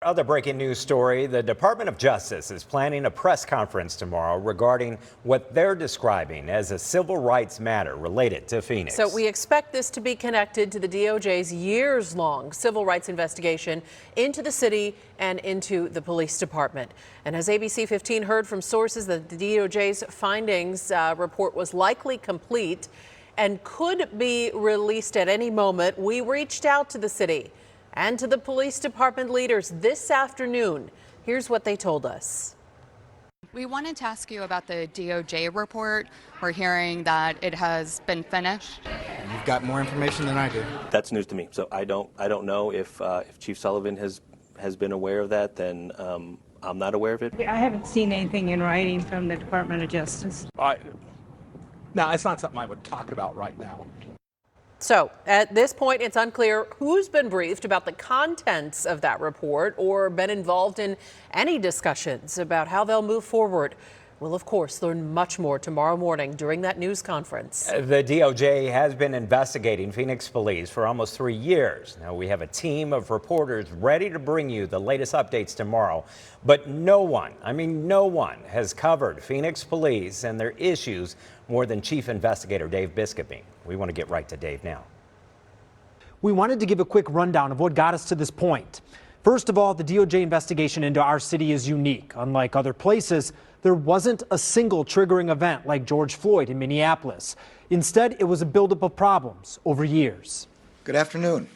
Other breaking news story, the Department of Justice is planning a press conference tomorrow regarding what they're describing as a civil rights matter related to Phoenix. So we expect this to be connected to the DOJ's years-long civil rights investigation into the city and into the police department. And as ABC 15 heard from sources that the DOJ's findings report was likely complete and could be released at any moment, we reached out to the city and to the police department leaders this afternoon. Here's what they told us. We wanted to ask you about the DOJ report. We're hearing that it has been finished. You've got more information than I do. That's news to me. So I don't know if Chief Sullivan has been aware of that. Then I'm not aware of it. I haven't seen anything in writing from the Department of Justice. No, it's not something I would talk about right now. So at this point, it's unclear who's been briefed about the contents of that report or been involved in any discussions about how they'll move forward. We'll, of course, learn much more tomorrow morning during that news conference. The DOJ has been investigating Phoenix police for almost 3 years. Now, we have a team of reporters ready to bring you the latest updates tomorrow. But no one has covered Phoenix police and their issues more than Chief Investigator Dave Biskuping. We want to get right to Dave now. We wanted to give a quick rundown of what got us to this point. First of all, the DOJ investigation into our city is unique. Unlike other places, there wasn't a single triggering event like George Floyd in Minneapolis. Instead, it was a buildup of problems over years. Good afternoon.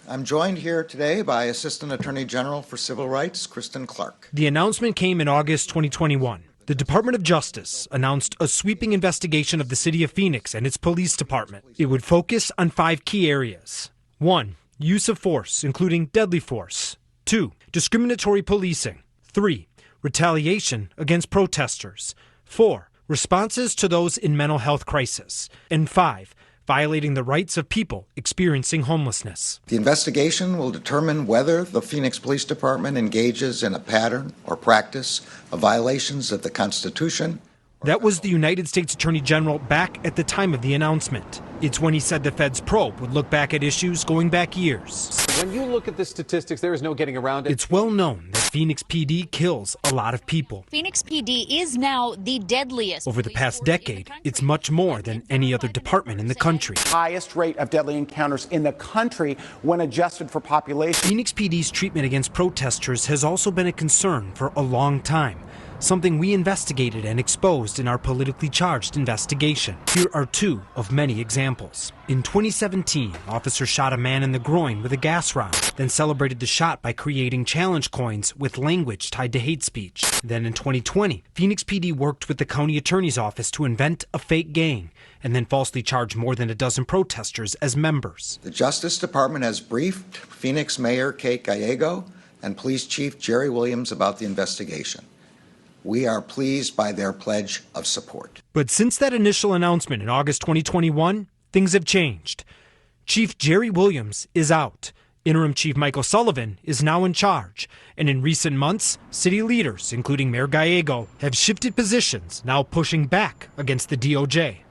I'm joined here today by Assistant Attorney General for Civil Rights, Kristen Clark. The announcement came in August 2021. The Department of Justice announced a sweeping investigation of the city of Phoenix and its police department. It would focus on 5 key areas. 1. Use of force, including deadly force. 2. Discriminatory policing. 3. Retaliation against protesters. 4. Responses to those in mental health crisis. And 5. Violating the rights of people experiencing homelessness. The investigation will determine whether the Phoenix Police Department engages in a pattern or practice of violations of the Constitution. That was the United States Attorney General back at the time of the announcement. It's when he said the Fed's probe would look back at issues going back years. When you look at the statistics, there is no getting around it. It's well known that Phoenix PD kills a lot of people. Phoenix PD is now the deadliest. Over the past decade, it's much more than any other department in the country. Highest rate of deadly encounters in the country when adjusted for population. Phoenix PD's treatment against protesters has also been a concern for a long time. Something we investigated and exposed in our politically charged investigation. Here are 2 of many examples. In 2017, officers shot a man in the groin with a gas round, then celebrated the shot by creating challenge coins with language tied to hate speech. Then in 2020, Phoenix PD worked with the county attorney's office to invent a fake gang and then falsely charged more than a dozen protesters as members. The Justice Department has briefed Phoenix Mayor Kate Gallego and Police Chief Jerry Williams about the investigation. We are pleased by their pledge of support. But since that initial announcement in August 2021, things have changed. Chief Jerry Williams is out. Interim Chief Michael Sullivan is now in charge. And in recent months, city leaders, including Mayor Gallego, have shifted positions, now pushing back against the DOJ.